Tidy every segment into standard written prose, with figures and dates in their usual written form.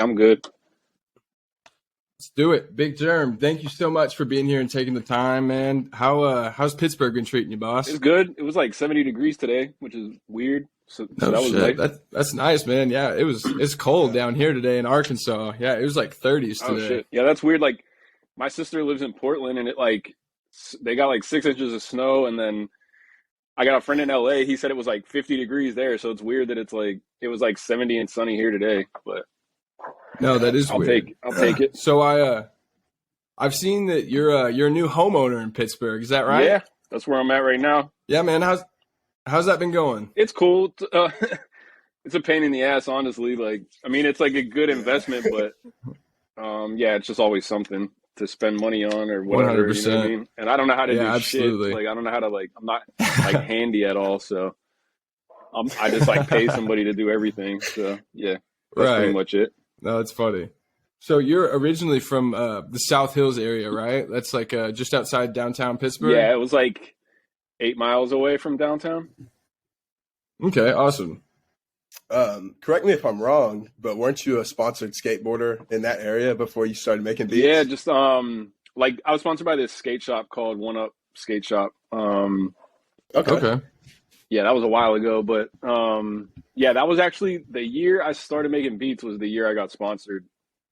I'm good. Let's do it. Big Jerm, thank you so much for being here and taking the time, man. How's Pittsburgh been treating you, boss? It's good. It was like 70 degrees today, which is weird. So No that was shit. nice. That's nice, man. Yeah, it's cold down here today in Arkansas. Yeah, it was like 30s Oh today. shit. Yeah, that's weird. Like my sister lives in Portland, and they got like 6 inches of snow, and then I got a friend in LA. He said it was like 50 degrees there, so it's weird that it was like 70 and sunny here today. But No, that is I'll weird. take it. So I've seen that you're a new homeowner in Pittsburgh. Is that right? Yeah, that's where I'm at right now. Yeah, man. How's that been going? It's cool. It's a pain in the ass, honestly. Like, I mean, it's like a good investment, but yeah, it's just always something to spend money on or whatever. 100%. You know what I mean? And I don't know how to do absolutely. shit. Like, I don't know how to I'm not like handy at all. So I just like pay somebody to do everything. So yeah, that's pretty much it. No, it's funny. So you're originally from the South Hills area, right? That's like just outside downtown Pittsburgh? Yeah, it was like 8 miles away from downtown. Okay, awesome. Correct me if I'm wrong, but weren't you a sponsored skateboarder in that area before you started making beats? Yeah, just like I was sponsored by this skate shop called One Up Skate Shop. Okay. Yeah, that was a while ago, but yeah, that was actually the year I started making beats was the year I got sponsored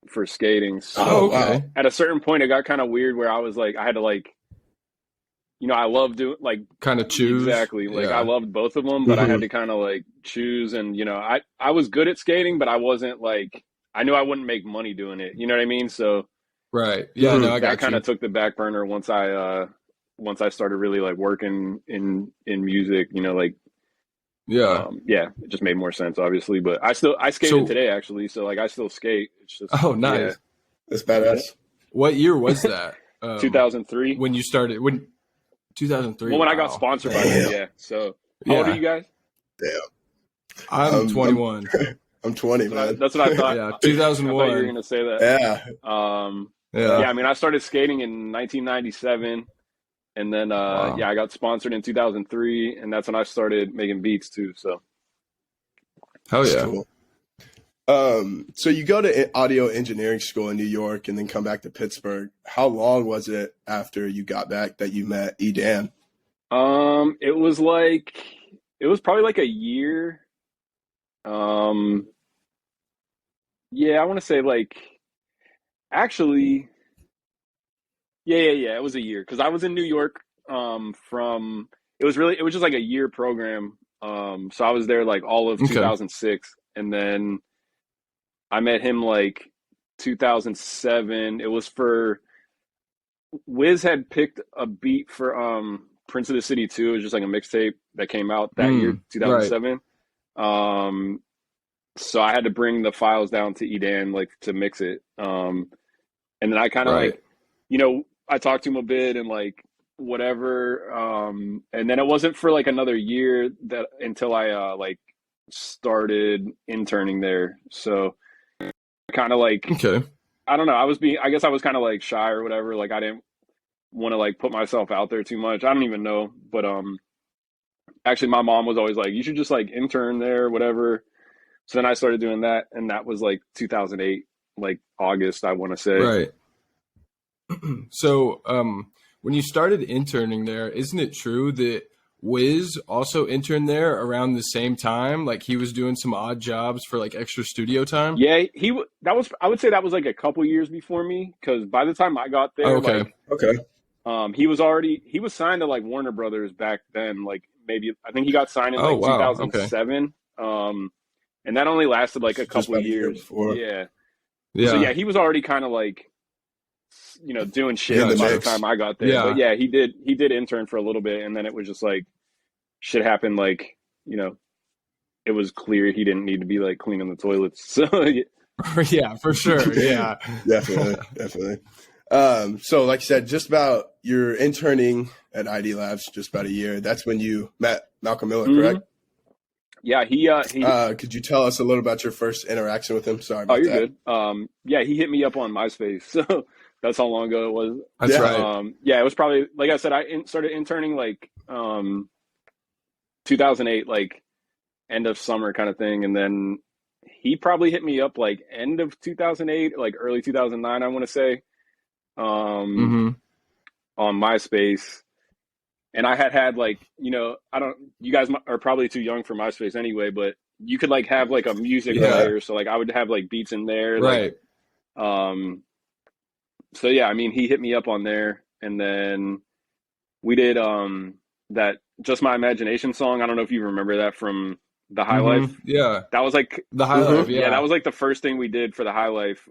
for skating. So okay. at a certain point, it got kind of weird where I was like, I had to like, I love doing like kind of choose. Exactly. Like Yeah. I loved both of them, but I had to kind of like choose. And, I was good at skating, but I wasn't like, I knew I wouldn't make money doing it. You know what I mean? So Right. Yeah, no, I got that kind you. of took the back burner once I started really like working in music, like, Yeah. yeah, it just made more sense, obviously. But I skated today actually, so like I still skate. It's just Oh, nice. yeah. That's badass. What year was that? 2003. When you started? 2003. Well, when I wow. got sponsored by them, yeah. So how old are you guys? Damn. I'm 21. I'm 20, man. That's what I thought. Yeah, I thought you 2001. were going to say that. Yeah. Yeah, I mean, I started skating in 1997, and then Wow. yeah, I got sponsored in 2003, and that's when I started making beats too. So Hell That's yeah. cool. So you go to audio engineering school in New York and then come back to Pittsburgh. How long was it after you got back that you met E-Dan? it was probably like a year. Yeah, I want to say like actually, yeah. It was a year because I was in New York. It was just like a year program. So I was there like all of Okay. 2006, and then I met him like 2007. It was for Wiz had picked a beat for Prince of the City 2. It was just like a mixtape that came out that year, 2007. So I had to bring the files down to Edan like to mix it. And then I kind of Right. like, I talked to him a bit and like whatever. And then it wasn't for like another year until I like started interning there. So kind of like Okay. I don't know. I guess I was kind of like shy or whatever. Like I didn't want to like put myself out there too much. I don't even know. But actually my mom was always like, you should just like intern there, whatever. So then I started doing that, and that was like 2008, like August, I want to say. Right. So, when you started interning there, isn't it true that Wiz also interned there around the same time? Like he was doing some odd jobs for like extra studio time? Yeah, I would say that was like a couple years before me, because by the time I got there, Okay. Okay. he was signed to like Warner Brothers back then. Like maybe I think he got signed in Oh, like wow. 2007. And that only lasted like a couple about a year years. before. Yeah. Yeah. So yeah, he was already kind of like, doing shit In the by the mix. time I got there. Yeah. But yeah, he did intern for a little bit, and then it was just like shit happened. Like it was clear he didn't need to be like cleaning the toilets. So Yeah, for sure. Yeah. Definitely. So like you said, just about your interning at ID Labs, just about a year. That's when you met Malcolm Miller, correct? yeah, he Could you tell us a little about your first interaction with him? Sorry oh, about you're that. good. Yeah, he hit me up on MySpace. So that's how long ago it was. That's Yeah. right. Yeah, it was probably, like I said, I started interning like 2008, like end of summer kind of thing. And then he probably hit me up like end of 2008, like early 2009, I want to say, um, Mm-hmm. on MySpace. And I had like, I don't, you guys are probably too young for MySpace anyway, but you could like have like a music Yeah. player. So like I would have like beats in there. Like, Right. so yeah, I mean, he hit me up on there, and then we did, that Just My Imagination song. I don't know if you remember that from the High Life. Mm-hmm. Yeah. That was like, The High Life. yeah, that Yeah. was like the first thing we did for the High Life.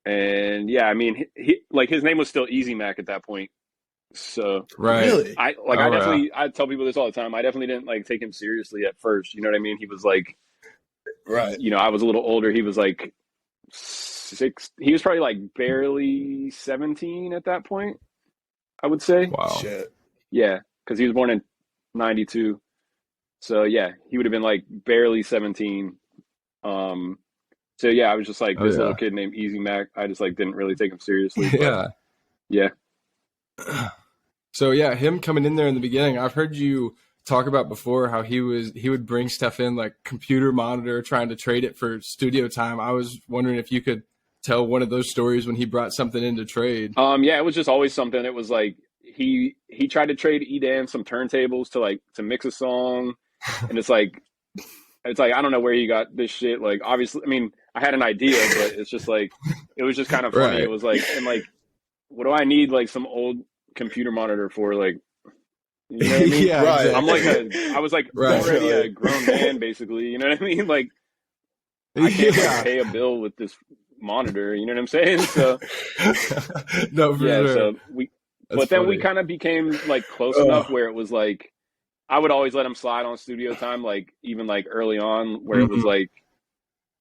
And yeah, I mean, he like his name was still Easy Mac at that point. So Right. Really? I Oh, yeah. I tell people this all the time. I definitely didn't like take him seriously at first. You know what I mean? He was like, Right. I was a little older. He was like he was probably like barely 17 at that point, I would say. Wow. Shit. Yeah, because he was born in 92. So yeah, he would have been like barely 17. So yeah, I was just like Oh, this yeah. little kid named Easy Mac. I just like didn't really take him seriously. But Yeah. yeah. So yeah, him coming in there in the beginning, I've heard you talk about before how he would bring stuff in like computer monitor, trying to trade it for studio time. I was wondering if you could tell one of those stories when he brought something in to trade. Yeah, it was just always something. It was like he tried to trade Edan some turntables to mix a song, and it's like I don't know where he got this shit. Like obviously, I mean, I had an idea, but it's just like it was just kind of funny. Right. It was like, and like, what do I need like some old computer monitor for? Like, you know what I mean? Yeah, Right. exactly. I'm like I was like Right. already a grown man basically. You know what I mean? Like I can't like, pay a bill with this monitor. You know what I'm saying? So No, for yeah, sure. so That's then we funny. kind of became like close enough where it was like I would always let him slide on studio time, like even like early on, where it was Mhm. like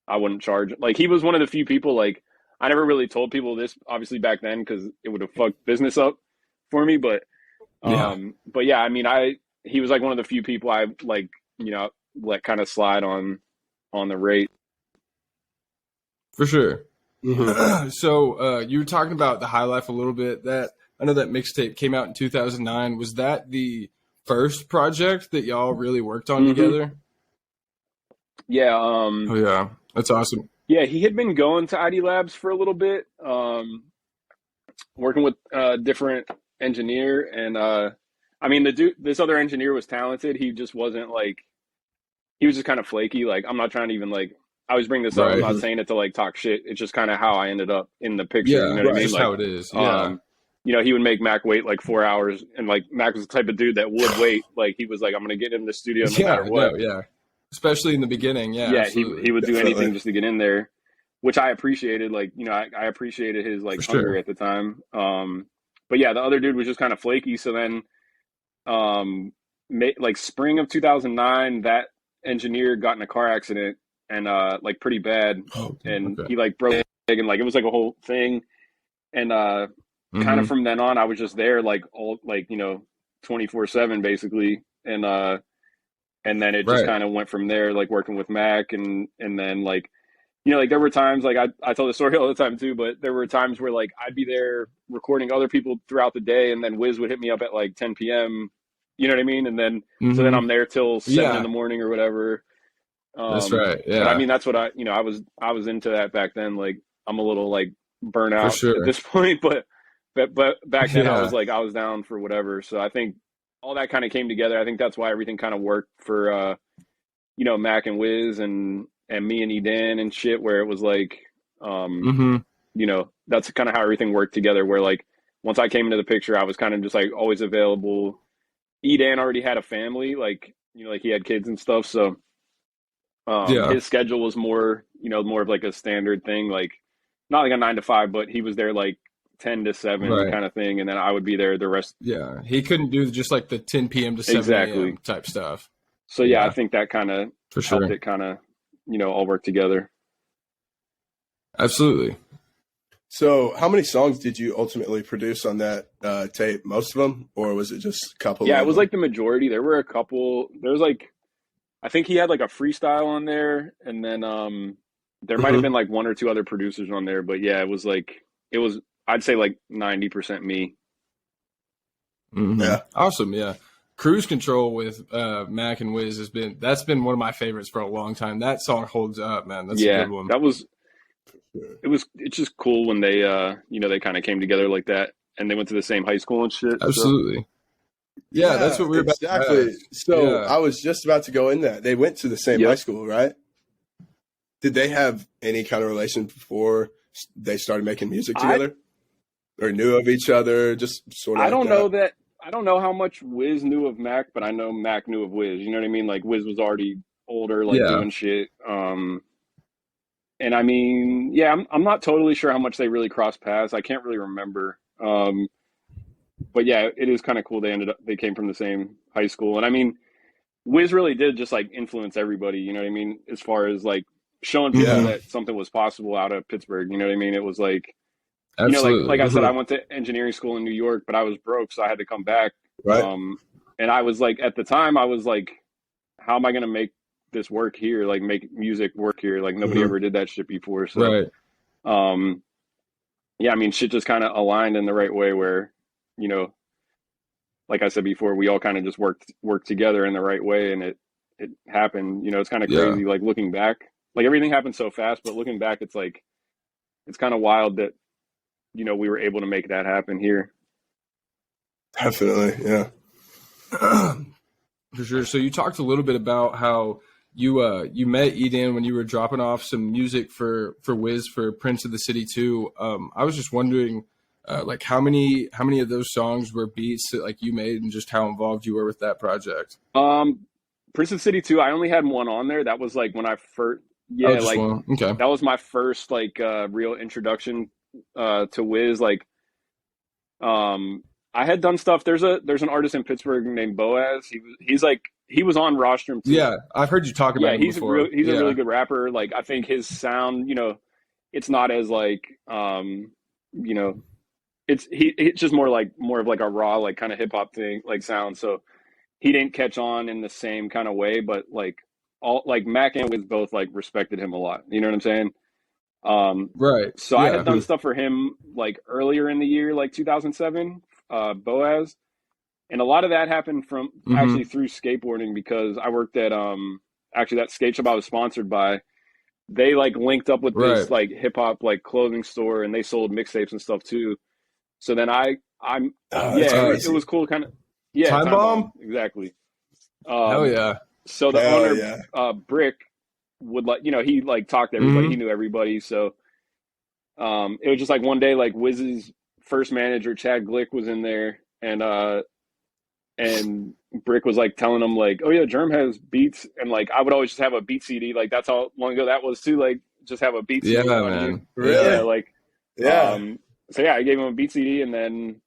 I wouldn't charge. Like he was one of the few people. Like I never really told people this, obviously back then, because it would have fucked business up for me. But Yeah. yeah, I mean, he was like one of the few people I like, let kind of slide on the rate. For sure. Mm-hmm. So you were talking about the High Life a little bit. That I know that mixtape came out in 2009. Was that the first project that y'all really worked on Mhm. together? Yeah. Oh yeah, that's awesome. Yeah, he had been going to ID Labs for a little bit, working with a different engineer, and I mean, this other engineer was talented. He just wasn't like he was just kind of flaky. Like I'm not trying to even like I always bring this up. I'm Right. not saying it to like talk shit. It's just kind of how I ended up in the picture. Yeah, You know what I mean? just Like, how it is. Yeah, he would make Mac wait like 4 hours, and like Mac was the type of dude that would wait. Like he was like, I'm gonna get in the studio no matter what. no, yeah. Especially in the beginning. Yeah, Yeah, absolutely. he would do Definitely. anything just to get in there, which I appreciated. Like, I appreciated his like For hunger sure. at the time. But yeah, the other dude was just kind of flaky. So then, like spring of 2009, that engineer got in a car accident and like pretty bad, Oh, and okay. he like broke his leg, and like it was like a whole thing. And kind of Mhm. from then on, I was just there like all like 24/7 basically, and then it just Right. kind of went from there, like working with Mac, and then like like there were times like I tell the story all the time too, but there were times where like I'd be there recording other people throughout the day, and then Wiz would hit me up at like 10 p.m. You know what I mean? And then so then Mhm. I'm there till 7 in Yeah, the morning or whatever. that's right. But I Yeah, mean that's what I was into that back then. Like I'm a little like burnt for out at sure. this point, but back then I was Yeah, like I was down for whatever. So I think all that kind of came together. I think that's why everything kind of worked for Mac and Wiz and me and Edan and shit, where it was like Mhm. that's kind of how everything worked together, where like once I came into the picture, I was kind of just like always available. Edan already had a family, like like he had kids and stuff, so Yeah, his schedule was more more of like a standard thing, like not like a 9 to 5, but he was there like 10 to 7 right. kind of thing, and then I would be there the rest. Yeah, he couldn't do just like the 10 p.m. to 7 Exactly. a.m. type stuff. So yeah, I Yeah, think that kind of for helped sure. it kind of all work together. Absolutely. So, how many songs did you ultimately produce on that tape? Most of them, or was it just a couple? Yeah, of it was them? like the majority. There were a couple. There was like I think he had like a freestyle on there, and then there might have Mhm. been like one or two other producers on there. But yeah, it was I'd say like 90% me. Mhm. Yeah. Awesome. Yeah. Cruise Control with Mac and Wiz that's been one of my favorites for a long time. That song holds up, man. That's a Yeah, good one. it's just cool when they they kind of came together like that, and they went to the same high school and shit. So Absolutely. Yeah, that's what we were about to exactly. ask. So Yeah. I was just about to go in that. They went to the same Yep. high school, right? Did they have any kind of relation before they started making music together? Or knew of each other? Just sort of I like don't that? know that. I don't know how much Wiz knew of Mac, but I know Mac knew of Wiz. You know what I mean? Like Wiz was already older, like Yeah. doing shit. And I mean, yeah, I'm not totally sure how much they really crossed paths. I can't really remember. But yeah, it is kind of cool. They came from the same high school, and I mean, Wiz really did just like influence everybody. You know what I mean? As far as like showing people Yeah. that something was possible out of Pittsburgh. You know what I mean? It was like. Absolutely. Like I said, I went to engineering school in New York, but I was broke, so I had to come back. Right. And I was like, at the time, I was like, how am I going to make this work here? Like, make music work here? Like, nobody ever did that shit before. So, Right. yeah, I mean, shit just kind of aligned in the right way where, like I said before, we all kind of just worked together in the right way, and it happened. It's kind of crazy. Like looking back, like everything happened so fast, but looking back, it's like, it's kind of wild that. We were able to make that happen here. Definitely, yeah. For sure. So you talked a little bit about how you met Edan when you were dropping off some music for Wiz for Prince of the City 2. I was just wondering, like how many of those songs were beats that like you made, and just how involved you were with that project. Prince of the City 2, I only had one on there. That was like when I first, Okay. That was my first like real introduction to Wiz. Like I had done stuff. There's an artist in Pittsburgh named Boaz. He was on Rostrum too. Yeah, I've heard you talk about him before. He's a really good rapper. Like I think his sound, it's not as like it's just more of like a raw like kind of hip hop thing like sound. So he didn't catch on in the same kind of way, but like all like Mac and Wiz both like respected him a lot. You know what I'm saying? Right. So I had done stuff for him like earlier in the year, like 2007, Boaz, and a lot of that happened from actually through skateboarding because I worked at actually that skate shop I was sponsored by. They like linked up with this like hip hop like clothing store, and they sold mixtapes and stuff too. So then it was cool, kind of Time Bomb? Exactly. Hell yeah. So the owner Brick would like he like talked to everybody, he knew everybody, so it was just like one day like Wiz's first manager Chad Glick was in there, and Brick was like telling him like, oh yeah, Jerm has beats, and like I would always just have a beat CD, like that's how long ago that was too, like just have a beat CD on man. Really? So yeah, I gave him a beat CD and then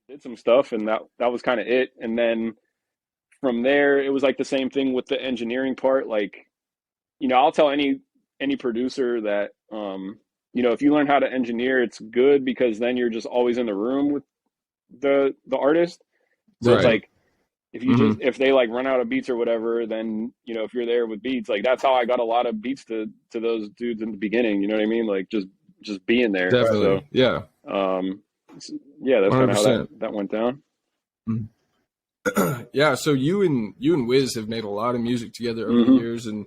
did some stuff, and that was kind of it. And then from there it was like the same thing with the engineering part. Like I'll tell any producer that, if you learn how to engineer, it's good because then you're just always in the room with the artist. So it's like, if you if they like run out of beats or whatever, then, if you're there with beats, like that's how I got a lot of beats to those dudes in the beginning. You know what I mean? Like just being there. Definitely. So, yeah. That's kind of how that went down. Yeah. So you and Wiz have made a lot of music together over the years, and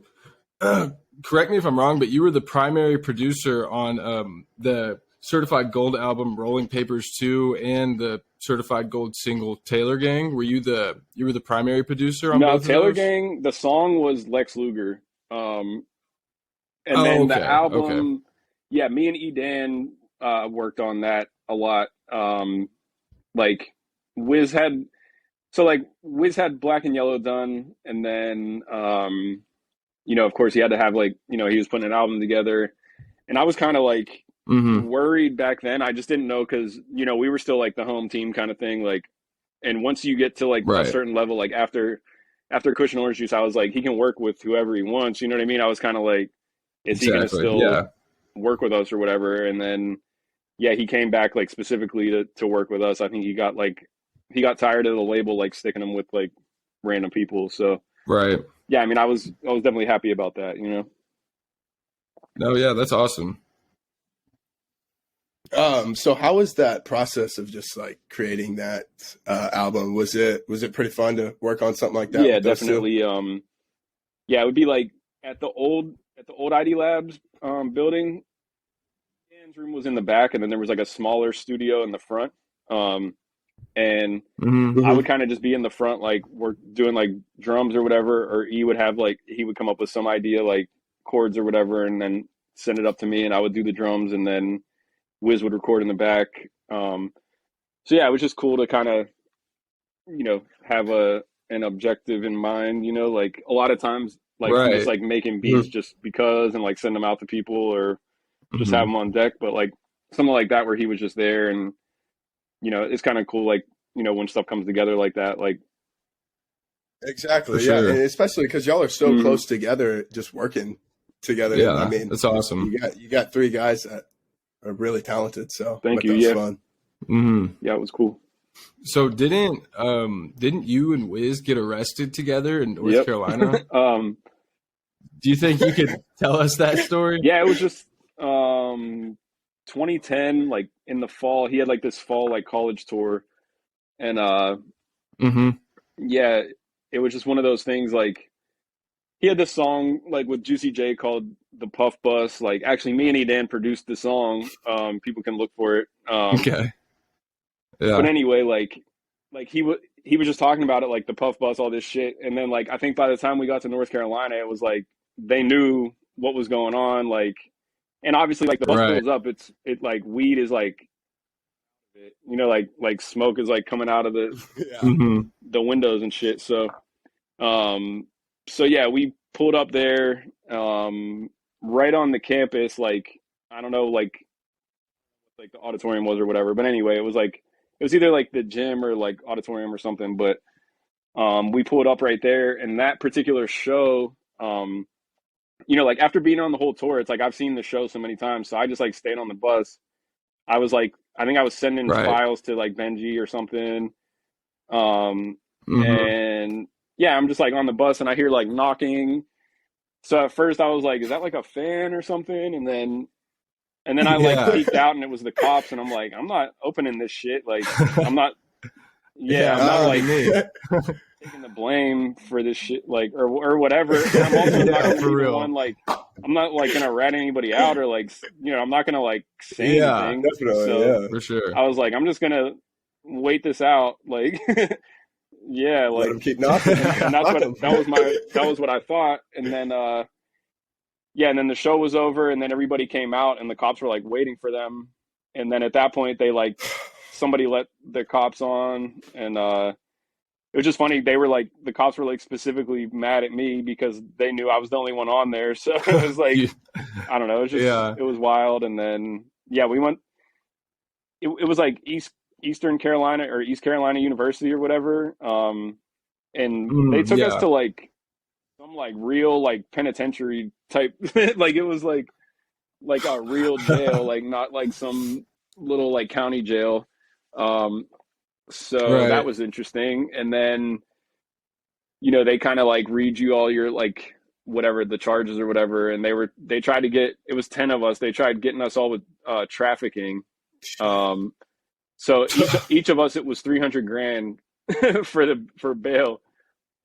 correct me if I'm wrong, but you were the primary producer on the Certified Gold album Rolling Papers 2 and the Certified Gold single Taylor Gang. Were you were the primary producer on both Taylor of those? Gang, the song was Lex Luger. And then the album, me and Edan worked on that a lot. Like Wiz had Black and Yellow done, and then of course he had to have like, he was putting an album together, and I was kind of like worried back then. I just didn't know because, we were still like the home team kind of thing. Like, and once you get to like a certain level, like after Kush and Orange Juice, I was like, he can work with whoever he wants. You know what I mean? I was kind of like, is he going to still work with us or whatever? And then, he came back like specifically to work with us. I think he got tired of the label, like sticking him with like random people. So, yeah, I mean, I was definitely happy about that, No, yeah, that's awesome. So how was that process of just like creating that album? Was it pretty fun to work on something like that? Yeah, with those two? definitely. Yeah, it would be like at the old ID Labs building. Dan's room was in the back, and then there was like a smaller studio in the front. And I would kind of just be in the front, like we're doing like drums or whatever, or he would come up with some idea like chords or whatever, and then send it up to me, and I would do the drums, and then Wiz would record in the back. So yeah, it was just cool to kind of, have an objective in mind, like a lot of times, like I'm just like making beats just because, and like send them out to people or just have them on deck. But like something like that where he was just there, and it's kind of cool, like when stuff comes together like that, like exactly, For yeah, sure. and especially because y'all are so close together, just working together. Yeah, I mean, that's awesome. you got three guys that are really talented. So Thank but you, that's yeah. fun. Yeah, it was cool. So didn't you and Wiz get arrested together in North Yep. Carolina? Do you think you could tell us that story? Yeah, it was just 2010, like in the fall. He had like this fall like college tour, and yeah, it was just one of those things. Like he had this song like with Juicy J called "The Puff Bus." Like actually, me and Edan produced the song. People can look for it. Okay. Yeah. But anyway, like he was just talking about it, like the Puff Bus, all this shit, and then like I think by the time we got to North Carolina, it was like they knew what was going on, like, and obviously like the bus pulls up, it like weed is like, like smoke is like coming out of the the windows and shit. So, yeah, we pulled up there, right on the campus, like I don't know, like the auditorium was or whatever, but anyway, it was either like the gym or like auditorium or something, but we pulled up right there, and that particular show, like after being on the whole tour, it's like I've seen the show so many times, so I just like stayed on the bus. I was like, I think I was sending files to like Benji or something, and yeah, I'm just like on the bus, and I hear like knocking. So at first I was like, is that like a fan or something? And then I like peeked out, and it was the cops, and I'm like, I'm not opening this shit. Like, I'm not. Yeah, I'm not like taking the blame for this shit, like or whatever. And I'm also not gonna be the one, like, I'm not like gonna rat anybody out or like, I'm not gonna like say anything. Definitely, so for sure. I was like, I'm just gonna wait this out, like, yeah, like let them keep knocking. and that was what I thought, and then yeah, and then the show was over, and then everybody came out, and the cops were like waiting for them, and then at that point they like somebody let the cops on, and it was just funny. They were like, the cops were like specifically mad at me because they knew I was the only one on there. So it was like, I don't know. It was just, it was wild. And then, yeah, we went, it was like Eastern Carolina or East Carolina University or whatever. And they took us to like some like real like penitentiary type, like it was like a real jail, like not like some little like county jail. So that was interesting. And then, they kind of like read you all your like whatever the charges or whatever. And they tried to get, it was 10 of us. They tried getting us all with trafficking. So each of us, it was 300 grand for bail.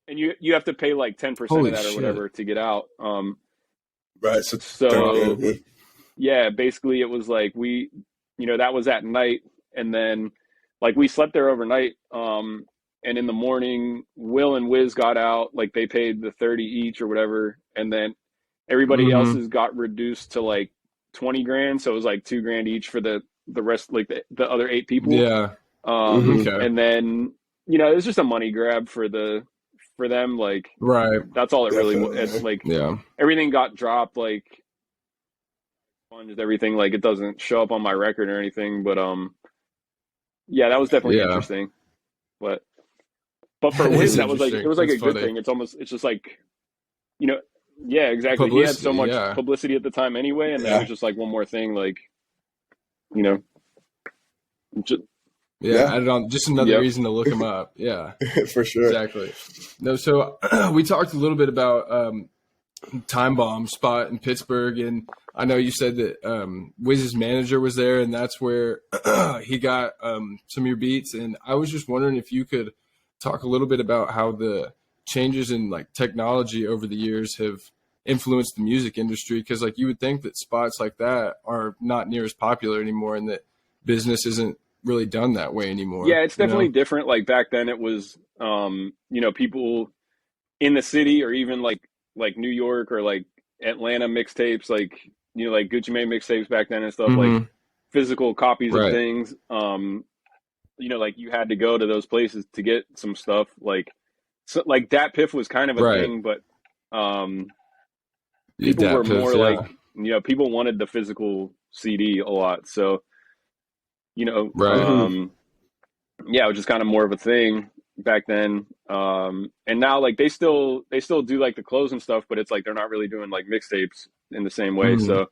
And you have to pay like 10% of that or whatever to get out. Right. So yeah, basically it was like that was at night, and then like we slept there overnight. And in the morning, Will and Wiz got out, like they paid the 30 each or whatever. And then everybody else's got reduced to like 20 grand. So it was like 2 grand each for the rest, like the other 8 people. Yeah. And then, it was just a money grab for them. Like, that's all it really was. It's like, everything got dropped, like everything, like it doesn't show up on my record or anything, but yeah, that was definitely interesting. But for Wiz, that was like, it was like a good thing. It's just like, yeah, exactly. He had so much publicity at the time anyway, and then it was just like one more thing, like, added on, just another reason to look him up. Yeah, for sure. Exactly. No, so we talked a little bit about Time Bomb spot in Pittsburgh, and I know you said that Wiz's manager was there, and that's where he got some of your beats. And I was just wondering if you could talk a little bit about how the changes in like technology over the years have influenced the music industry, because like you would think that spots like that are not near as popular anymore, and that business isn't really done that way anymore. Yeah, it's definitely different. Like back then it was people in the city, or even like New York or like Atlanta mixtapes, like like Gucci Mane mixtapes back then and stuff, like physical copies of things. Like you had to go to those places to get some stuff. Like Dat Piff was kind of a thing, but people were more like people wanted the physical CD a lot. So yeah, it was just kind of more of a thing back then. And now like they still do like the clothes and stuff, but it's like they're not really doing like mixtapes in the same way. So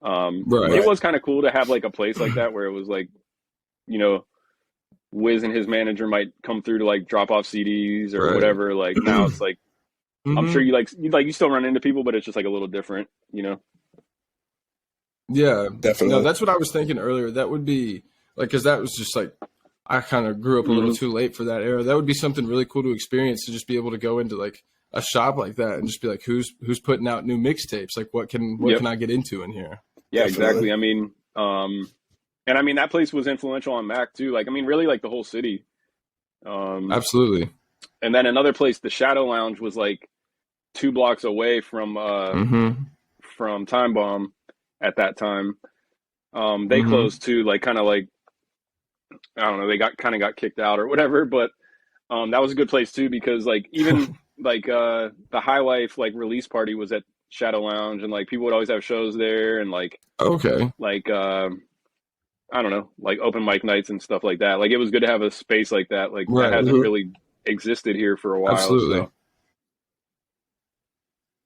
it was kind of cool to have like a place like that where it was like Wiz and his manager might come through to like drop off CDs or whatever. Like now it's like I'm sure you still run into people, but it's just like a little different, Yeah, definitely. No, that's what I was thinking earlier. That would be like, because that was just like, I kind of grew up a little too late for that era. That would be something really cool to experience, to just be able to go into like a shop like that and just be like, who's putting out new mixtapes? Like what can I get into in here? Yeah, exactly. I mean, and I mean that place was influential on Mac too. Like, I mean, really like the whole city. Absolutely. And then another place, the Shadow Lounge, was like 2 blocks away from Time Bomb at that time. They closed too, like kind of like, I don't know, they got kicked out or whatever, but that was a good place too, because like even like the High Life like release party was at Shadow Lounge, and like people would always have shows there, and like I don't know, like open mic nights and stuff like that. Like it was good to have a space like that, like that hasn't really existed here for a while. Absolutely.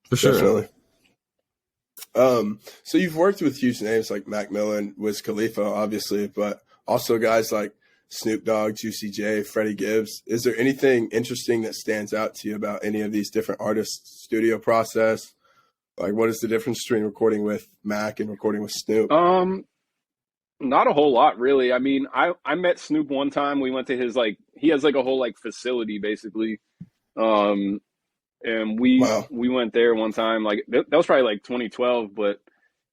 For sure. Definitely. So you've worked with huge names like Mac Miller, Wiz Khalifa, obviously, but also guys like Snoop Dogg, Juicy J, Freddie Gibbs. Is there anything interesting that stands out to you about any of these different artists' studio process? Like, what is the difference between recording with Mac and recording with Snoop? Not a whole lot, really. I mean, I met Snoop one time. We went to his he has like a whole like facility basically, and we went there one time. Like that was probably like 2012, but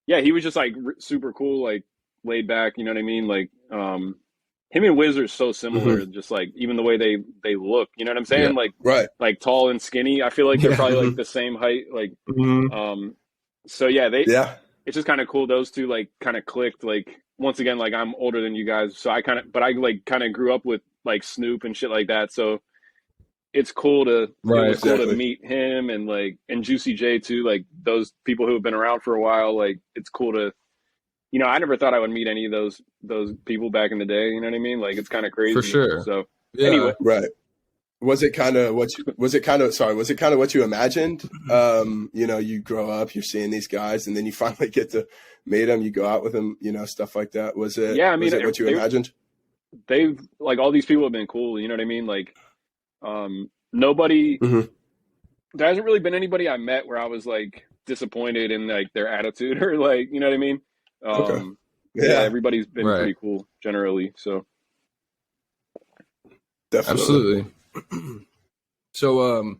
yeah, he was just like super cool, like laid back. You know what I mean? Like him and Wiz are so similar, just like even the way they look. You know what I'm saying? Like tall and skinny. I feel like they're probably like the same height. Like so yeah, it's just kind of cool. Those two like kind of clicked. Like once again, like I'm older than you guys, so I kind of grew up with like Snoop and shit like that. So it's cool to it was cool to meet him and Juicy J too. Like those people who have been around for a while. Like it's cool to, I never thought I would meet any of those people back in the day. You know what I mean? Like it's kind of crazy. For sure. So anyway, Was it kind of what you imagined? You grow up, you're seeing these guys, and then you finally get to meet them. You go out with them, stuff like that. Was it? Yeah, I mean, was it what you imagined? They've like all these people have been cool. You know what I mean? Like, nobody. There hasn't really been anybody I met where I was like disappointed in like their attitude or like, you know what I mean? Yeah, everybody's been pretty cool generally. So, definitely. Absolutely. So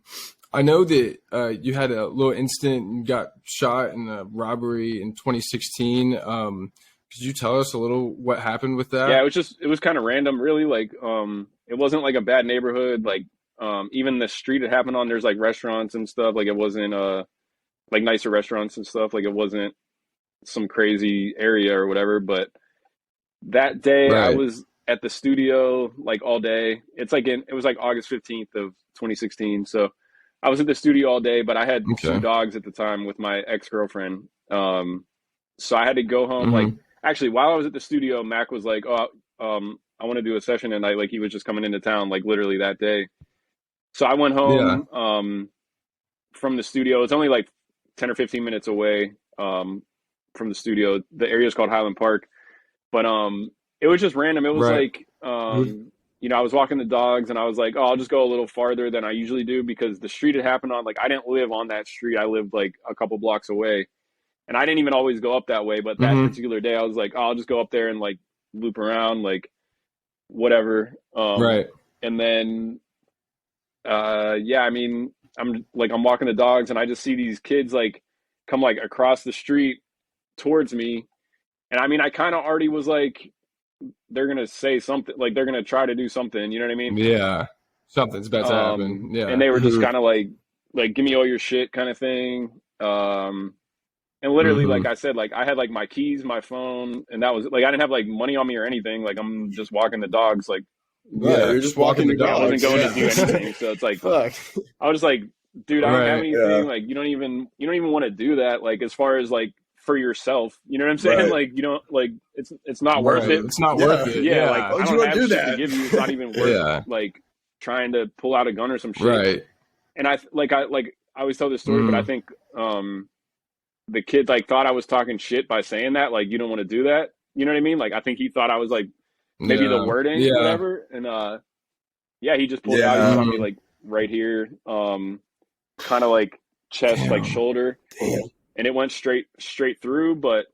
I know that you had a little incident and got shot in a robbery in 2016. Could you tell us a little what happened with that? Yeah, it was kind of random, really. Like it wasn't like a bad neighborhood. Like even the street it happened on, there's like restaurants and stuff. Like it wasn't like nicer restaurants and stuff. Like it wasn't some crazy area or whatever. But that day I was at the studio like all day. It was like August 15th of 2016. So I was at the studio all day, but I had 2 dogs at the time with my ex-girlfriend. So I had to go home. Like actually while I was at the studio, Mac was like, I want to do a session tonight. Like he was just coming into town like literally that day. So I went home from the studio. It's only like 10 or 15 minutes away from the studio. The area is called Highland Park. But it was just random. It was like, I was walking the dogs and I was like, I'll just go a little farther than I usually do because the street it happened on, like, I didn't live on that street. I lived like a couple blocks away. And I didn't even always go up that way, but that particular day I was like, oh, I'll just go up there and like loop around, like whatever. Right. And then, yeah, I mean, I'm walking the dogs and I just see these kids like come like across the street towards me. And I mean, I kind of already was like, they're going to say something, like they're going to try to do something, you know what I mean? Yeah. Something's about to happen. Yeah. And they were just kind of like, give me all your shit kind of thing. And literally, like I said, like I had like my keys, my phone, and that was like, I didn't have like money on me or anything. Like I'm just walking the dogs. Like, yeah, you're just walking the dogs. I wasn't going to do anything. So it's like, fuck. I was just like, dude, I don't have anything. Like, you don't even want to do that. Like, as far as like for yourself, you know what I'm saying? Right. Like, you know, like it's not worth it. It's not worth it. Yeah. Like, I don't have shit that? to give you. It's not even worth like trying to pull out a gun or some shit. Right. And I always tell this story, but I think, the kid like thought I was talking shit by saying that, like, you don't want to do that. You know what I mean? Like, I think he thought I was like, maybe the wording, whatever. And, yeah, he just pulled it out. He shot me like right here, kind of like chest, like shoulder. Damn. And it went straight through. But,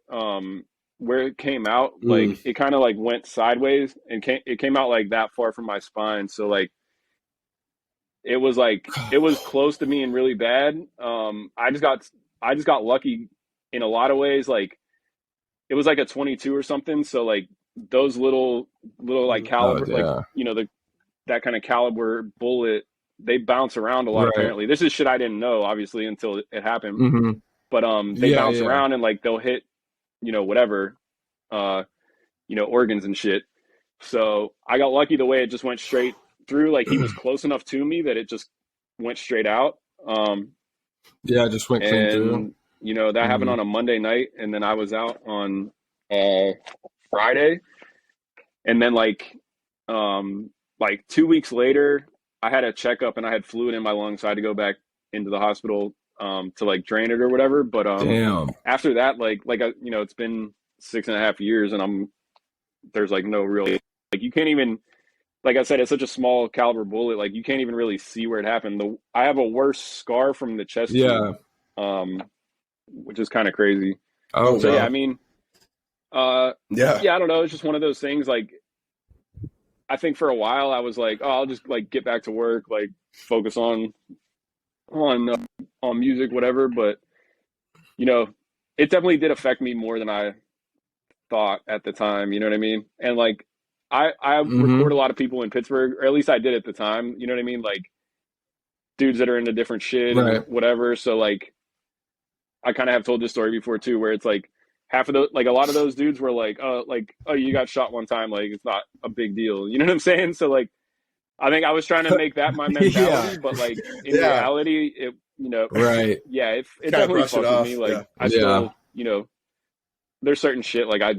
where it came out, like it kind of like went sideways and it came out like that far from my spine. So like, it was close to being really bad. I just got lucky in a lot of ways. Like it was like a 22 or something. So like those little like caliber, like, you know, that kind of caliber bullet, they bounce around a lot. Apparently this is shit I didn't know, obviously, until it happened. But, they bounce around and like, they'll hit, you know, whatever, you know, organs and shit. So I got lucky the way it just went straight through. Like he was close enough to me that it just went straight out. Yeah, I just went clean through. You know, that happened on a Monday night, and then I was out on Friday. And then like 2 weeks later, I had a checkup and I had fluid in my lungs, so I had to go back into the hospital to like drain it or whatever. But after that, like you know, it's been 6.5 years, and there's like no real, like you can't even, like I said, it's such a small caliber bullet. Like you can't even really see where it happened. I have a worse scar from the chest. Which is kind of crazy. Oh, so yeah, I mean, I don't know. It's just one of those things. Like, I think for a while I was like, oh, I'll just like get back to work, like focus on music, whatever. But you know, it definitely did affect me more than I thought at the time. You know what I mean? And like, I record a lot of people in Pittsburgh, or at least I did at the time. You know what I mean? Like dudes that are into different shit and whatever. So like, I kind of have told this story before too, where it's like half of those, like a lot of those dudes were like, oh, you got shot one time. Like, it's not a big deal. You know what I'm saying? So like, I think I was trying to make that my mentality, but like in reality, it, you know, it definitely fucked with me. Like I still, you know, there's certain shit, like I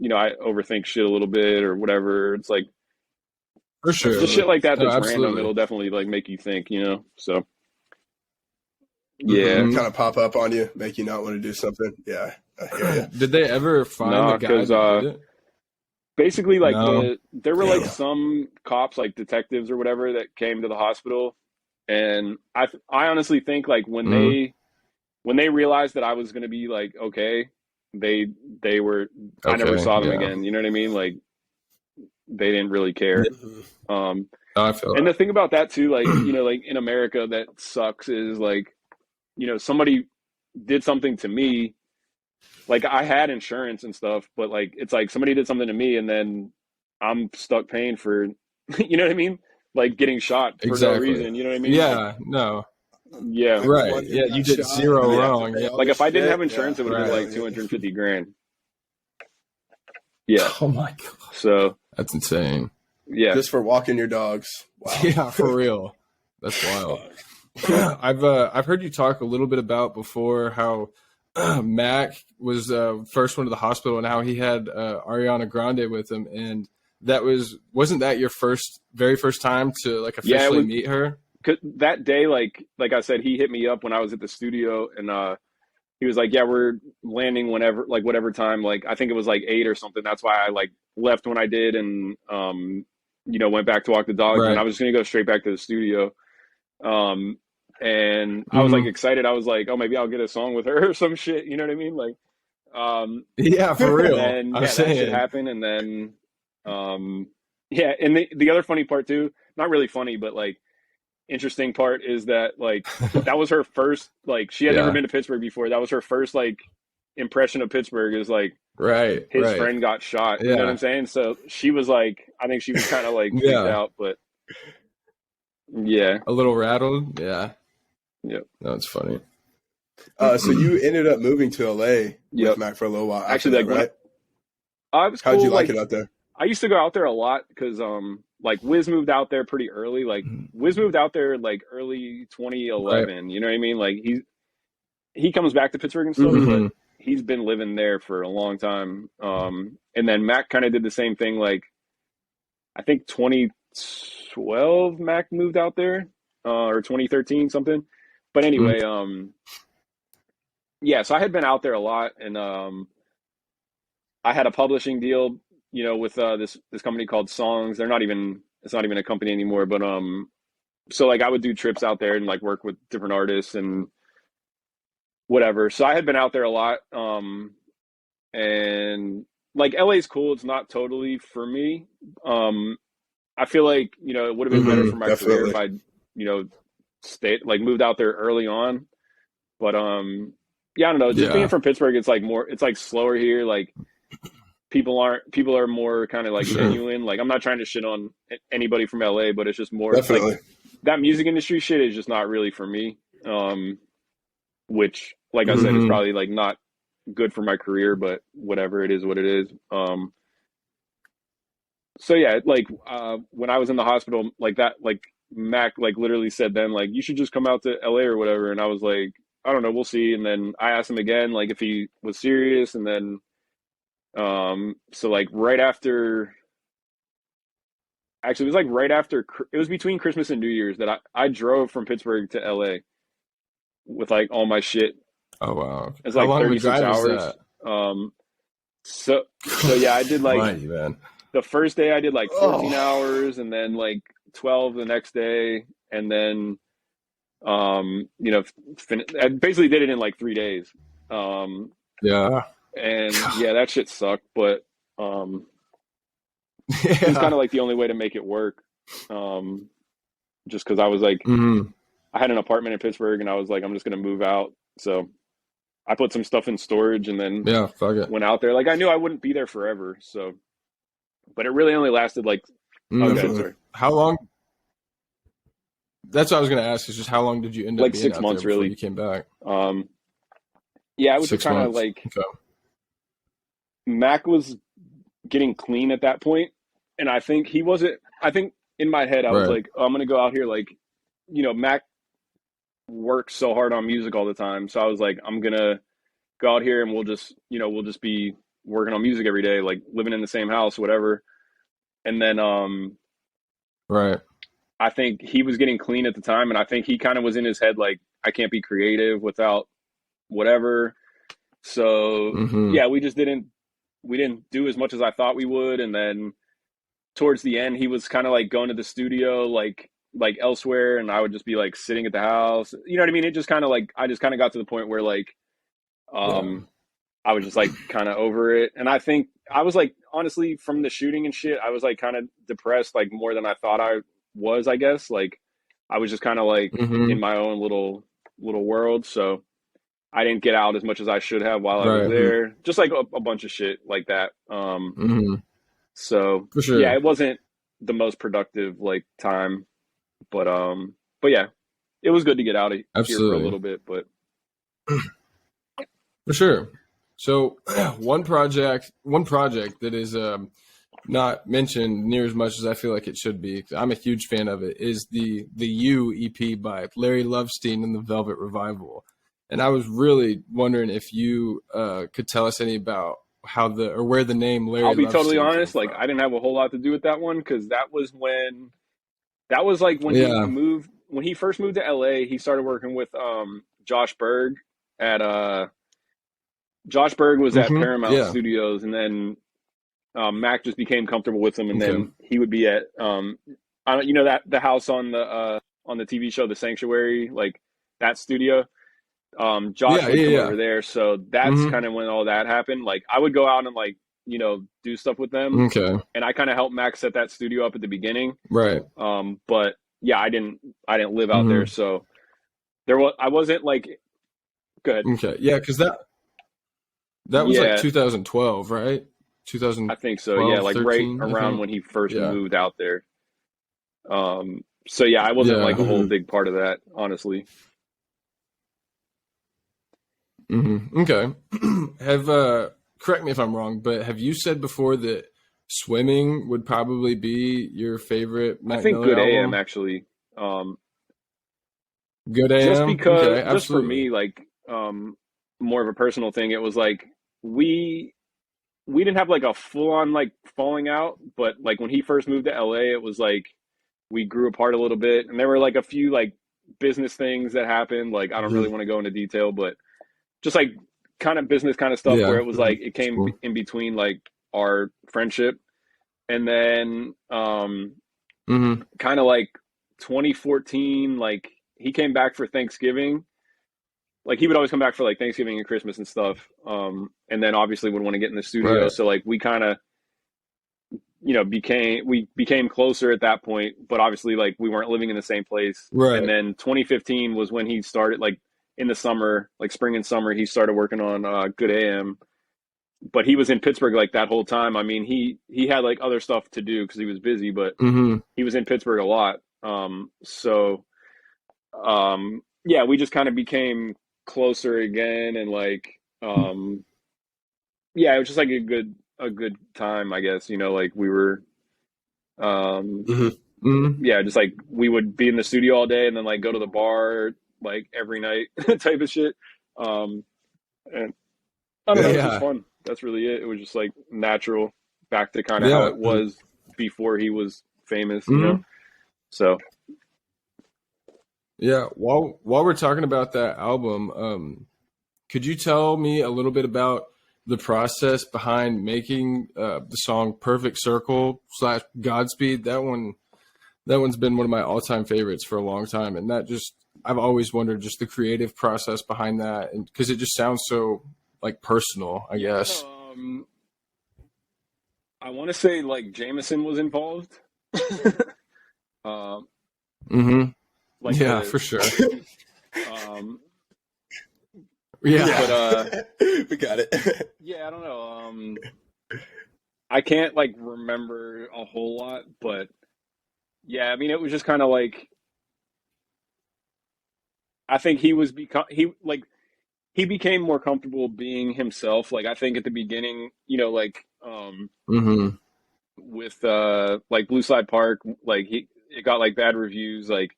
overthink shit a little bit or whatever. It's like, for sure, just shit like that's random. It'll definitely like make you think, you know, so. Yeah, kind of pop up on you, make you not want to do something. Yeah, I hear you. Did they ever find the guy that did it? Basically, like there were like some cops, like detectives or whatever, that came to the hospital, and I honestly think like when they realized that I was going to be like okay, they were I never saw them again. You know what I mean? Like they didn't really care. I feel and the thing about that too, like you know, like in America, that sucks is like, you know, somebody did something to me, like I had insurance and stuff, but like, it's like somebody did something to me and then I'm stuck paying for, you know what I mean? Like getting shot for no reason, you know what I mean? Yeah, no. Yeah. Right. Yeah, you did zero wrong. Yeah. Like if I didn't have insurance, it would have been like 250 grand. Yeah. Oh my God. So. That's insane. Yeah. Just for walking your dogs. Wow. Yeah, for real. That's wild. I've heard you talk a little bit about before how Mac was first one to the hospital and how he had Ariana Grande with him, and wasn't that your very first time to like officially meet her? 'Cause that day, like I said, he hit me up when I was at the studio, and he was like, "Yeah, we're landing whenever, like whatever time." Like I think it was like 8 or something. That's why I like left when I did, and you know, went back to walk the dogs, and I was just gonna go straight back to the studio. and I was like Mhm. excited. I was like, oh, maybe I'll get a song with her or some shit. You know what I mean? Like, Yeah, for and real. then I'm yeah, that shit saying. happened, and then yeah, and the other funny part too, not really funny, but like interesting part is that like that was her first like she had never Yeah. been to Pittsburgh before. That was her first like impression of Pittsburgh is like Right. his Right. friend got shot. You know what I'm Yeah. saying? So she was like, I think she was kind of like freaked Yeah. out, but yeah, A little rattled. Yeah. yep, That's funny. So you ended up moving to LA with yep. Mac for a little while after Actually, that, like when right? I was How'd you cool, like like it out there? I used to go out there a lot because like Wiz moved out there pretty early. Like Wiz moved out there like early Right. 2011. You know what I mean? Like he comes back to Pittsburgh and stuff, but Hmm. he's been living there for a long time. And then Mac kind of did the same thing. Like I think 2012 Mac moved out there, or 2013 something. But anyway, yeah. So I had been out there a lot, and I had a publishing deal, you know, with this company called Songs. They're not even it's not even a company anymore, but so like I would do trips out there and like work with different artists and whatever. So I had been out there a lot, and like LA's cool. It's not totally for me. I feel like you know it would have been better Hmm. for my career if Definitely. I you know stayed like moved out there early on. But yeah, I don't know. Just being Yeah. from Pittsburgh, it's like more it's like slower here. Like people are more kind of For like sure. genuine. Like I'm not trying to shit on anybody from LA, but it's just more like Definitely. that music industry shit is just not really for me. Which, like I said, is Hmm. probably like not good for my career, but whatever, it is what it is. So yeah, like when I was in the hospital, like that, like Mac, like literally said then, like you should just come out to LA or whatever, and I was like, I don't know, we'll see. And then I asked him again, like if he was serious, and then so like right after, actually, it was like right after, it was between Christmas and New Year's that I drove from Pittsburgh to LA with like all my shit. Oh wow. It's How like long of a 36 drive is hours. that? Um, so yeah, I did like Mighty man. the first day I did like 14 Oh, hours and then like 12 the next day. And then, you know, I basically did it in like 3 days. Um, Yeah. and yeah, that shit sucked, but, um, it was kind Yeah. of like the only way to make it work. Um, just cause I was like, Hmm. I had an apartment in Pittsburgh and I was like, I'm just going to move out. So I put some stuff in storage and then Yeah. Fuck it. went out there. Like I knew I wouldn't be there forever. So, but it really only lasted like, oh, good, definitely. sorry, How long? That's what I was going to ask. Is just how long did you end up like being 6 out there months before really. you came back? Um, yeah, I was just 6 kind of months. like Okay. Mac was getting clean at that point, and I think he wasn't. I think in my head I was Right. like, oh, I'm gonna go out here like, you know, Mac works so hard on music all the time, so I was like, I'm gonna go out here and we'll just, you know, we'll just be working on music every day, like living in the same house, whatever. And then Right. I think he was getting clean at the time, and I think he kind of was in his head like, I can't be creative without whatever. So Hmm. yeah, we didn't do as much as I thought we would, and then towards the end he was kind of like going to the studio like elsewhere, and I would just be like sitting at the house. You know what I mean? It just kind of like I just kind of got to the point where like Yeah. um I was just like kind of over it, and I think I was like honestly from the shooting and shit, I was like kind of depressed like more than I thought I was, I guess. Like I was just kind of like in Hmm. my own little world, so I didn't get out as much as I should have while I was Right. Hmm. there. Just like a bunch of shit like that. Hmm. So For yeah, sure. it wasn't the most productive like time, but yeah, it was good to get out of here for a Absolutely. little bit. But For sure. So one project that is not mentioned near as much as I feel like it should be, 'cause I'm a huge fan of it, is the You EP by Larry Lovestein and the Velvet Revival. And I was really wondering if you could tell us any about how the or where the name I'll Larry be totally Lovestein came honest, like from. I didn't have a whole lot to do with that one because that was like Yeah. when he first moved to LA. He started working with Josh Berg at Josh Berg was at Paramount Yeah. Studios, and then Mac just became comfortable with him, and Okay. then he would be at I don't, you know that the house on the TV show The Sanctuary, like that studio. Josh Yeah, would yeah, come yeah. over there, so that's Mm-hmm. kind of when all that happened. Like I would go out and like do stuff with them, Okay. and I kind of helped Max set that studio up at the beginning. Right. But yeah, I didn't live out there, Mm-hmm. so I wasn't like good. Okay. Yeah, because that was like Yeah, 2012, right? I think so. Yeah, 2012, like right 13, I around think. when he first Yeah. moved out there. So yeah, I wasn't like Yeah. a whole Mhm. big part of that, honestly. Okay. Have correct me if I'm wrong, but have you said before that Swimming would probably be your favorite I Mac think Miller Good AM album? actually. Um, Good just AM? because, Okay, just for absolutely. me, like more of a personal thing. It was like we we didn't have like a full on like falling out, but like when he first moved to LA, it was like we grew apart a little bit, and there were like a few like business things that happened. Like I don't really Mhm. want to go into detail, but just like kind of business kind of stuff where Yeah, it was Mhm. like it it's came cool. in between like our friendship, and then Mm-hmm. kind of like 2014, like he came back for Thanksgiving. Like he would always come back for like Thanksgiving and Christmas and stuff. And then obviously would want to get in the studio. Right. So like we kind of, became closer at that point, but obviously like we weren't living in the same place. And Right. then 2015 was when he started like in the summer, like spring and summer, he started working on Good AM. But he was in Pittsburgh like that whole time. I mean, he had like other stuff to do because he was busy, but Mm-hmm. he was in Pittsburgh a lot. Yeah, we just kind of became closer again, and like yeah, it was just like a good time, I guess. Like we were um Mhm. Mm-hmm. yeah, just like we would be in the studio all day and then like go to the bar like every night type of shit. Um and I don't know, it was just Yeah. fun. That's really it. It was just like natural, back to kind of how Yeah. it Mhm. was before he was famous. Mm-hmm. So Yeah. While we're talking about that album, could you tell me a little bit about the process behind making the song "Perfect Circle" slash Godspeed? That one's been one of my all-time favorites for a long time, and that just I've always wondered just the creative process behind that, and because it just sounds so like personal, I yeah, I don't guess. know. I want to say like Jameson was involved. um, Mm-hmm. like Yeah, the for sure. um, Yeah. but Yeah. We got it. yeah, I don't know. I can't like remember a whole lot, but yeah, I mean, it was just kind of like I think he became more comfortable being himself. Like I think at the beginning, like Mm-hmm. with like Blue Slide Park, like it got like bad reviews, like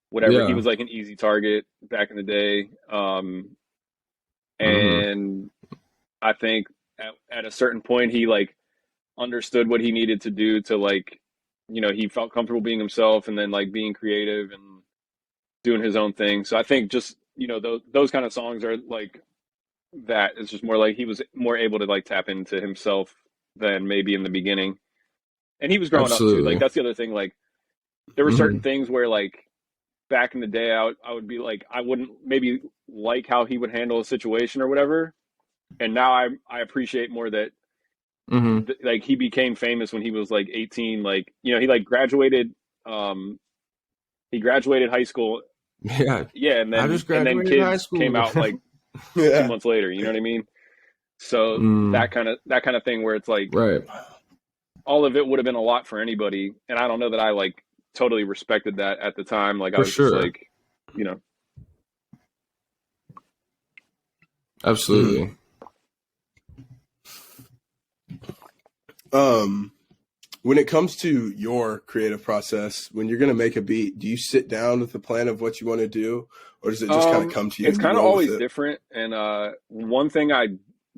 whatever. He Yeah. was like an easy target back in the day. Mm-hmm. And I think at a certain point he like understood what he needed to do to like he felt comfortable being himself and then like being creative and doing his own thing. So I think just those kind of songs are like that. It's just more like he was more able to like tap into himself than maybe in the beginning. And he was growing up too. Like Absolutely. that's the other thing. Like there were certain Mm-hmm. things where like back in the day I would be like I wouldn't maybe like how he would handle a situation or whatever. And now I appreciate more that Mm-hmm. like he became famous when he was like 18. Like he like um graduated high school. Yeah. Yeah, and I then just and then graduated high kids came school. out like two Yeah. months later. You know what I mean? So Mm, that kind of thing where it's like right. all of it would have been a lot for anybody, and I don't know that I like totally respected that at the time. Like I For was just sure. like, you know, Mhm. Absolutely. When it comes to your creative process, when you're going to make a beat, do you sit down with a plan of what you want to do, or does it just kind of come to you it's and you kind of roll with always it? different. And one thing I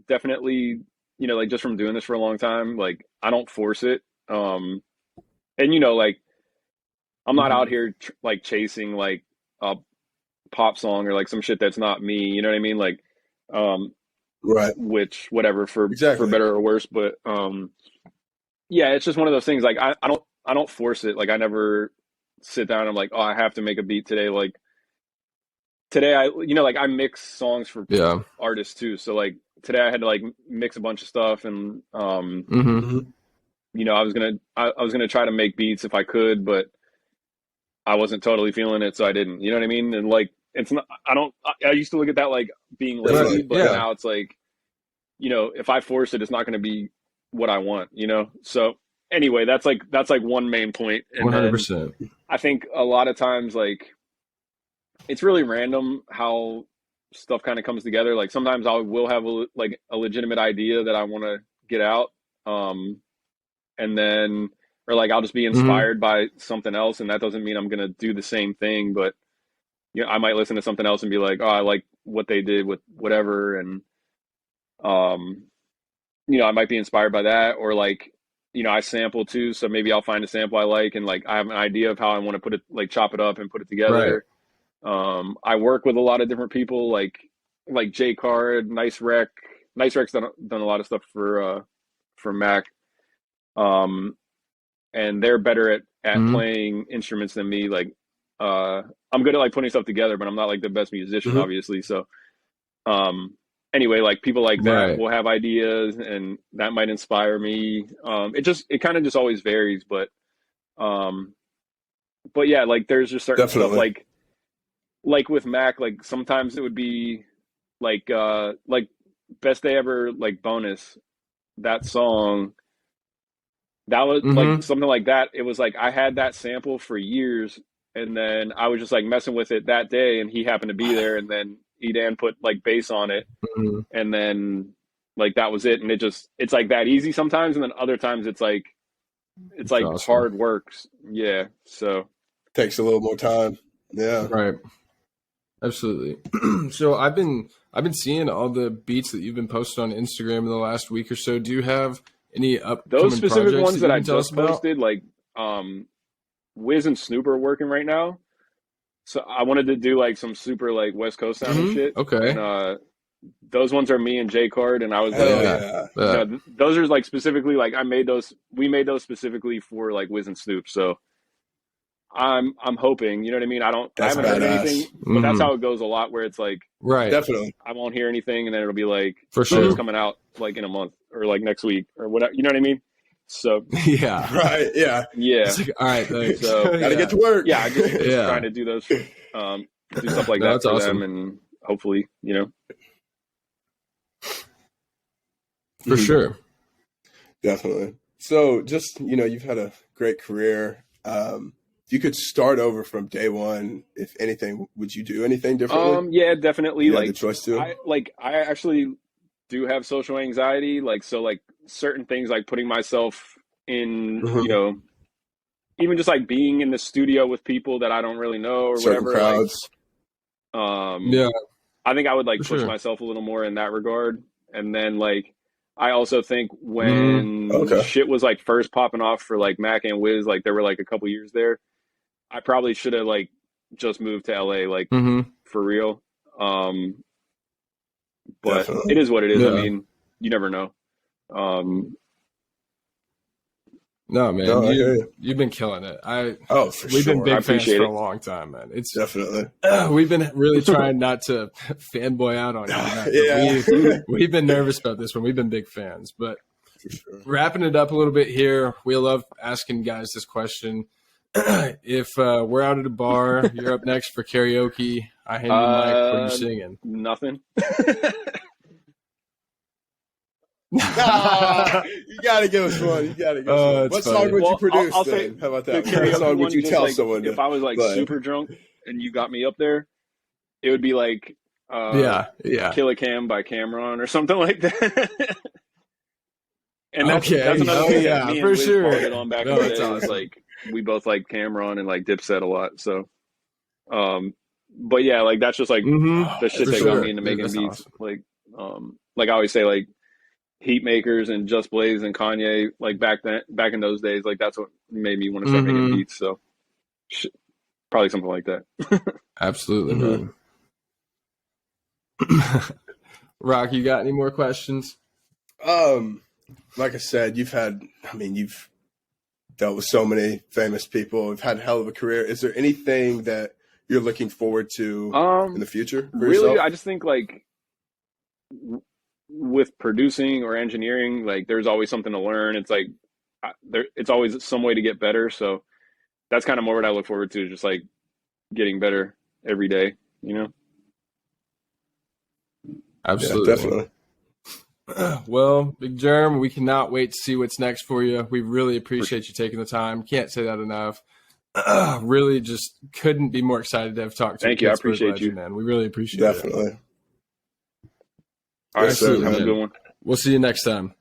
definitely, like just from doing this for a long time, like I don't force it. And like I'm not out Hmm. here like chasing like a pop song or like some shit that's not me. You know what I mean? Like, um, Right. which whatever for Exactly. better or worse, but yeah, it's just one of those things. Like I don't force it. Like I never sit down and I'm like, oh, I have to make a beat today. Like today like I mix songs for Yeah. artists too. So like today I had to like mix a bunch of stuff, and Mm-hmm. I was gonna try to make beats if I could, but I wasn't totally feeling it, so I didn't. You know what I mean? And like it's not. I don't. I used to look at that like being lazy, Definitely. but Yeah. now it's like, if I force it, it's not going to be what I want. So anyway, that's like one main point, and then 100%. I think a lot of times like it's really random how stuff kind of comes together. Like sometimes I will have a legitimate idea that I want to get out, and then or like I'll just be Mm-hmm. inspired by something else, and that doesn't mean I'm gonna do the same thing, but I might listen to something else and be like, oh, I like what they did with whatever, and um, I might be inspired by that, or like, I sample too, so maybe I'll find a sample I like, and like I have an idea of how I want to put it, like chop it up and put it Right. together. I work with a lot of different people, like J Card, Nice Rec's done a lot of stuff for Mac. And they're better at Mm-hmm. playing instruments than me. Like, I'm good at like putting stuff together, but I'm not like the best musician, Mhm. obviously. So, anyway, like people like that Right. will have ideas, and that might inspire me. It kind of just always varies, um, but yeah, like there's just certain stuff Definitely. like with Mac, like sometimes it would be like Best Day Ever, like bonus, that song. That was like Mm-hmm. something like that. It was like I had that sample for years, and then I was just like messing with it that day, and he happened to be there, and then Edan put like bass on it, Mm-hmm. and then like that was it. And it's like that easy sometimes, and then other times it's It's like awesome. hard work. Yeah. So Takes a little more time. Yeah. Right. Absolutely. So I've been seeing all the beats that you've been posting on Instagram in the last week or so. Do you have any those upcoming specific projects ones that that you I can tell us just about? posted, like Wiz and Snoop are working right now. So I wanted to do like some super like West Coast sounding Mm-hmm. shit, and Okay. those ones are me and J Card, and I was Hell like, Yeah. yeah. those are like specifically like we made those specifically for like Wiz and Snoop. So I'm hoping, you know what I mean? I That's haven't heard badass. anything, but that's Mm-hmm. how it goes a lot, where it's like Right. Definitely. I won't hear anything, and then it'll be like, For oh, it's sure. coming out like in a month or like next week or whatever, you know what I mean? So Yeah. Right. Yeah. yeah, It's like, all right, thanks. So Gotta Yeah. get to work. yeah, I just trying Yeah. to do those, do stuff like No, that that's for them, awesome. and hopefully, For Mhm. sure. Definitely. So just, you've had a great career. If you could start over from day one, if anything, would you do anything differently? Yeah, definitely. You had the Like choice to. I actually do have social anxiety. Like, so like certain things, like putting myself in, Mhm. even just like being in the studio with people that I don't really know or Certain whatever. Like, crowds. Yeah, I think I would like for push sure. myself a little more in that regard. And then like, I also think Mm-hmm. when Okay. shit was like first popping off for like Mac and Wiz, like there were like a couple years there, I probably should have like just moved to LA, like Mm-hmm. for real. But Definitely. it is what it is. I Yeah. mean, you never know. Um, No, man, No, I hear you. you've been killing it. Oh, for We've been sure. I big fans appreciate for it. a long time, man. It's Definitely. we've been really trying not to fanboy out on you, man, but Yeah. we've been nervous about this one. We've been big fans, but For sure. wrapping it up a little bit here, we love asking guys this question. If we're out at a bar, you're up next for karaoke. I hand you the mic. What are you singing? Nothing. Nah, you gotta give us one. You gotta give us one. it's What funny. song would Well, you produce I'll say then? How about the that? What karaoke song would one, you just tell like someone if to I was like play? super drunk and you got me up there, it would be like Yeah. Kill a Cam by Cameron or something like that. And that's Okay. another Oh, thing yeah, that me for and Wiz sure. bonded on back No, in the that's day. Was awesome. like we both like Cameron and like Dipset a lot. So, but yeah, like that's just like Mm-hmm. the shit For that sure. got me into Dude, making that's beats. awesome. Like I always say, like Heat Makers and Just Blaze and Kanye, like back in those days, like that's what made me want to start making Mm-hmm. beats. So probably something like that. Absolutely, Mhm. man. Rock, you got any more questions? Like I said, you've dealt with so many famous people. You've had a hell of a career. Is there anything that you're looking forward to in the future for Really, yourself? I just think like with producing or engineering, like there's always something to learn. It's like it's always some way to get better. So that's kind of more what I look forward to, just like getting better every day, you know? Absolutely. Yeah, definitely. Well, Big Jerm, we cannot wait to see what's next for you. We really appreciate you taking the time. Can't say that enough. Really just couldn't be more excited to have talked to Thank you. you. I Pittsburgh appreciate legend, you. man. We really appreciate it. Definitely. All right, Yes, sir. have a man. good one. We'll see you next time.